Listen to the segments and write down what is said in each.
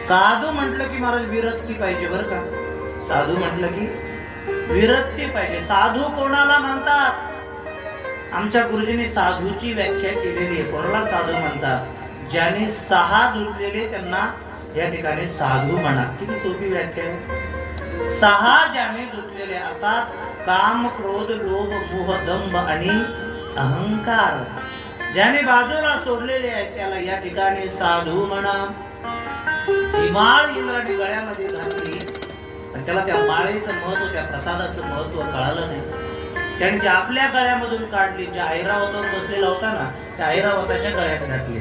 साधू म्हटलं की महाराज विरक्ती पाहिजे बरं का. साधू म्हटलं की विरक्ती पाहिजे. साधू कोणाला म्हणतात? आमच्या गुरुजींनी साधूची व्याख्या केलेली आहे. कोणाला साधू म्हणतात? ज्याने 6 धुतलेले त्यांना या ठिकाणी साधू म्हणा. किती सोपी व्याख्या आहे. 6 ज्याने धुतलेले अर्थात काम, क्रोध, लोभ, मोह, दंभ आणि अहंकार ज्याने बाजूला सोडलेले आहेत त्याला या ठिकाणी साधू म्हणा. ही माळ इंद्राने गळ्यामध्ये घातली आणि त्याला त्या माळेचं महत्व, त्या प्रसादाचं महत्व कळालं नाही. त्याने ती आपल्या गळ्यामधून काढली. ज्या ऐरावतावर बसलेला होता ना त्या ऐरावताच्या गळ्यात घातली.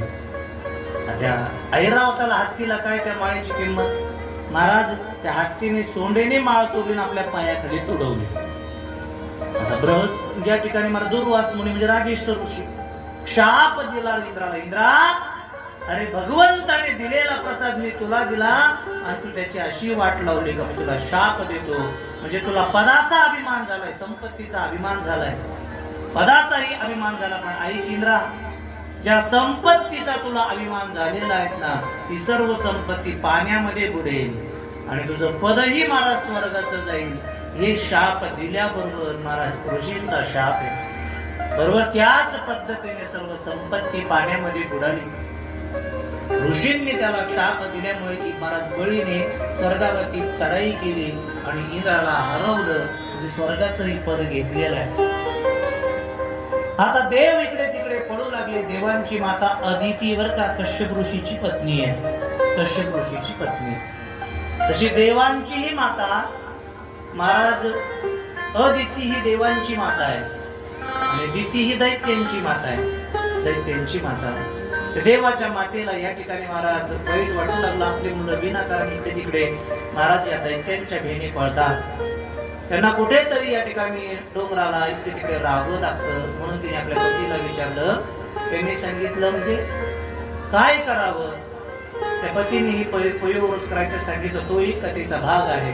त्या ऐरावताला हत्तीला काय त्या माळेची किंमत? महाराज त्या हत्तीने सोंडेने माळ तोडून आपल्या पायाखाली तुडवली. आता बृहस्पती ज्या ठिकाणी मला दुर्वास मुनी म्हणजे रागिष्ठ ऋषी शाप दिला इंद्राला. इंद्रा, अरे भगवंताने दिलेला प्रसाद मी तुला दिला आणि तू त्याची अशी वाट लावली का मी तुला शाप देतो. म्हणजे तुला पदाचा अभिमान झालाय, संपत्तीचा अभिमान झालाय, पदाचाही अभिमान झाला. पण ऐक इंद्रा, ज्या संपत्तीचा तुला अभिमान झालेला आहे ना ती सर्व संपत्ती पाण्यामध्ये बुडेल आणि तुझं पदही महाराज स्वर्गाचं जाईल. हे शाप दिल्याबरोबर महाराज ऋषींचा शाप आहे. बरोबर त्याच पद्धतीने सर्व संपत्ती पाण्यामध्ये बुडाली. ऋषींनी त्याला शाप दिल्यामुळे ती महाराज बळीने स्वर्गावरती चढाई केली आणि इंद्राला हरवलं. म्हणजे स्वर्गाचंही पद घेतलेलं आहे. आता देव इकडे तिकडे पडू लागले. देवांची माता अदिती वर का कश्यप ऋषीची पत्नी आहे. कश्यप ऋषीची पत्नी. तशी देवांची ही माता महाराज अदिती ही देवांची माता आहे आणि दिती ही दैत्यांची माता आहे. दैत्यांची माता. देवाच्या मातेला या ठिकाणी महाराज वाईट वाटू लागला. आपली मुलं विनाकारण इकडे तिकडे महाराज या दैत्यांच्या भेणी पळतात. त्यांना कुठेतरी या ठिकाणी डोंगराला इकडे तिकडे राहावं लागतं. म्हणून तिने आपल्या पतीला विचारलं. त्यांनी सांगितलं म्हणजे काय करावं. त्या पतीने पयोवृत करायचं सांगितलं. तोही कथेचा भाग आहे.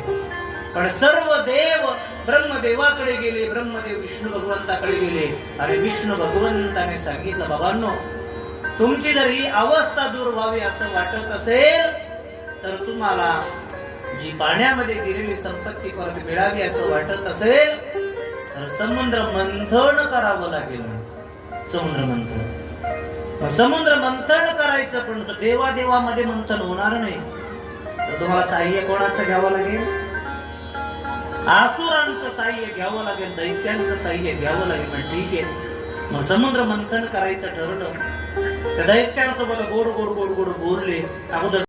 पण सर्व देव ब्रह्मदेवाकडे गेले. ब्रह्मदेव विष्णू भगवंताकडे गेले आणि विष्णू भगवंताने सांगितलं, बाबांनो, तुमची जर ही अवस्था दूर व्हावी असं वाटत असेल तर तुम्हाला जी पाण्यामध्ये गेलेली संपत्ती परत मिळावी असं वाटत असेल तर समुद्र मंथन करावं लागेल. समुद्र मंथन. समुद्र मंथन करायचं पण देवादेवामध्ये मंथन होणार नाही. तर तुम्हाला साह्य कोणाचं घ्यावं लागेल? आसुरांचं साह्य घ्यावं लागेल, दैत्यांचं साह्य घ्यावं लागेल. म्हणजे ठीक आहे. मग समुद्र मंथन करायचं ठरवलं. त्या दैत्यांसोबत गोड गोड गोड गोड बोलले. अगोदर